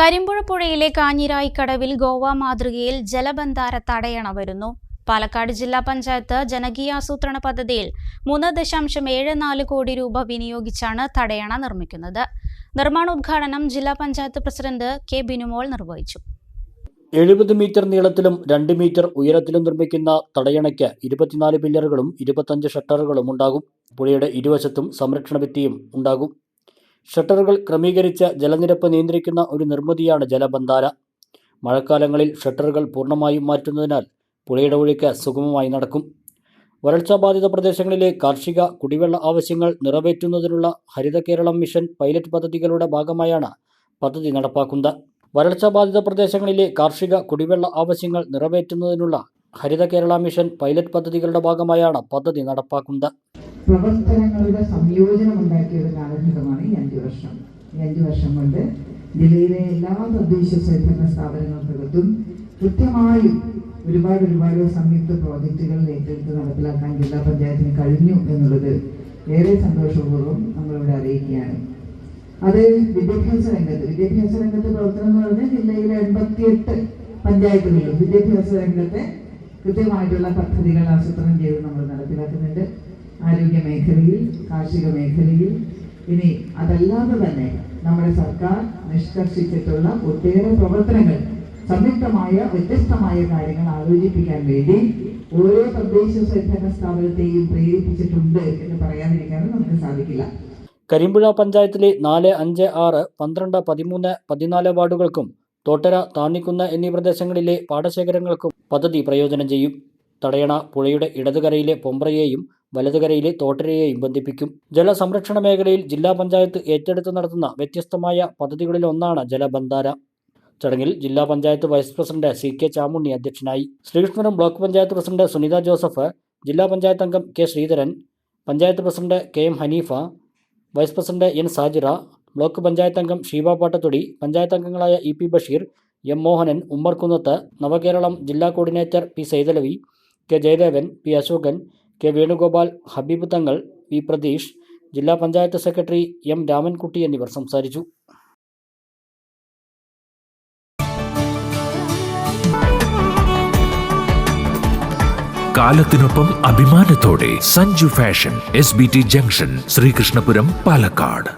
കരിമ്പുഴ പുഴയിലെ കാഞ്ഞിരായിക്കടവിൽ ഗോവ മാതൃകയിൽ ജലബന്ധാര തടയണ വരുന്നു. പാലക്കാട് ജില്ലാ പഞ്ചായത്ത് ജനകീയാസൂത്രണ പദ്ധതിയിൽ 3.74 കോടി രൂപ വിനിയോഗിച്ചാണ് തടയണ നിർമ്മിക്കുന്നത്. നിർമ്മാണോദ്ഘാടനം ജില്ലാ പഞ്ചായത്ത് പ്രസിഡന്റ് കെ ബിനുമോൾ നിർവഹിച്ചു. 70 മീറ്റർ നീളത്തിലും 2 മീറ്റർ ഉയരത്തിലും നിർമ്മിക്കുന്ന തടയണയ്ക്ക് 24 പില്ലറുകളും 25 ഷട്ടറുകളും ഉണ്ടാകും. പുഴയുടെ ഇരുവശത്തും സംരക്ഷണ ഭിത്തിയും ഉണ്ടാകും. ഷട്ടറുകൾ ക്രമീകരിച്ച് ജലനിരപ്പ് നിയന്ത്രിക്കുന്ന ഒരു നിർമ്മിതിയാണ് ജലബന്ധാര. മഴക്കാലങ്ങളിൽ ഷട്ടറുകൾ പൂർണ്ണമായും മാറ്റുന്നതിനാൽ പുഴയുടെ ഒഴുക്ക് സുഗമമായി നടക്കും. വരൾച്ചാബാധിത പ്രദേശങ്ങളിലെ കാർഷിക കുടിവെള്ള ആവശ്യങ്ങൾ നിറവേറ്റുന്നതിനുള്ള ഹരിത കേരളം മിഷൻ പൈലറ്റ് പദ്ധതികളുടെ ഭാഗമായാണ് പദ്ധതി നടപ്പാക്കുന്നത്. വരൾച്ചാബാധിത പ്രദേശങ്ങളിലെ കാർഷിക കുടിവെള്ള ആവശ്യങ്ങൾ നിറവേറ്റുന്നതിനുള്ള ഹരിത കേരള മിഷൻ പൈലറ്റ് പദ്ധതികളുടെ ഭാഗമായാണ് പദ്ധതി നടപ്പാക്കുന്നത്. പ്രവർത്തനങ്ങളുടെ സംയോജനം ഉണ്ടാക്കിയ ഒരു കാലഘട്ടമാണ് ഈ 5 വർഷം. ഈ 5 വർഷം കൊണ്ട് ജില്ലയിലെ എല്ലാ തദ്ദേശ സ്വയംഭരണ സ്ഥാപനങ്ങൾക്കകത്തും കൃത്യമായും ഒരുപാട് സംയുക്ത പ്രോജക്റ്റുകൾ ഏറ്റെടുത്ത് നടപ്പിലാക്കാൻ ജില്ലാ പഞ്ചായത്തിന് കഴിഞ്ഞു എന്നുള്ളത് ഏറെ സന്തോഷപൂർവ്വം നമ്മളിവിടെ അറിയിക്കുകയാണ്. അത് വിദ്യാഭ്യാസ രംഗത്ത് പ്രവർത്തനം എന്ന് പറഞ്ഞാൽ ജില്ലയിലെ 88 പഞ്ചായത്തുകളിലും വിദ്യാഭ്യാസ രംഗത്തെ കൃത്യമായിട്ടുള്ള പദ്ധതികൾ ആസൂത്രണം ചെയ്ത് നമ്മൾ നടപ്പിലാക്കുന്നുണ്ട്. ആരോഗ്യ മേഖലയിൽ, കാർഷിക മേഖലയിൽ, ഇനി അതല്ലാതെ തന്നെ നമ്മുടെ സർക്കാർ നിഷ്കർഷിച്ചിട്ടുള്ള ഒട്ടേറെ പ്രവർത്തനങ്ങൾ, സംയുക്തമായ വ്യത്യസ്തമായ കാര്യങ്ങൾ ആലോചിപ്പിക്കാൻ വേണ്ടി ഓരോ തദ്ദേശ സ്വയംഭരണ സ്ഥാപനത്തെയും പ്രേരിപ്പിച്ചിട്ടുണ്ട് എന്ന് പറയാതിരിക്കാനും നമുക്ക് സാധിക്കില്ല. കരിമ്പുഴ പഞ്ചായത്തിലെ 4, 5, 6, 12, 13, 14 വാർഡുകൾക്കും തോട്ടര, താന്നിക്കുന്ന് എന്നീ പ്രദേശങ്ങളിലെ പാടശേഖരങ്ങൾക്കും പദ്ധതി പ്രയോജനം ചെയ്യും. തടയണ പുഴയുടെ ഇടതുകരയിലെ പൊമ്പ്രയെയും വലതുകരയിലെ തോട്ടരയെയും ബന്ധിപ്പിക്കും. ജലസംരക്ഷണ മേഖലയിൽ ജില്ലാ പഞ്ചായത്ത് ഏറ്റെടുത്ത് നടത്തുന്ന വ്യത്യസ്തമായ പദ്ധതികളിലൊന്നാണ് ജലബന്ധാര. ചടങ്ങിൽ ജില്ലാ panchayat vice president CK Chamunni അധ്യക്ഷനായി. ശ്രീകൃഷ്ണപുരം ബ്ലോക്ക് പഞ്ചായത്ത് പ്രസിഡന്റ് സുനിത ജോസഫ്, ജില്ലാ പഞ്ചായത്ത് അംഗം K Sreedharan, panchayat president KM Haneefa, vice president N Sajira, block panchayat അംഗം ഷീബ പാട്ടത്തൊടി, പഞ്ചായത്ത് അംഗങ്ങളായ EP ബഷീർ, M മോഹനൻ, ഉമ്മർ കുന്നത്ത്, നവകേരളം ജില്ലാ coordinator P Saithalavi, K Jayadevan, P Ashokan, K Venugopal, Habeeb Thangal, V Pratheesh, ജില്ലാ പഞ്ചായത്ത് സെക്രട്ടറി M രാമൻകുട്ടി എന്നിവർ സംസാരിച്ചു. കാലത്തിനൊപ്പം അഭിമാനത്തോടെ Sanju fashion, SBT junction, Sreekrishnapuram, Palakkad.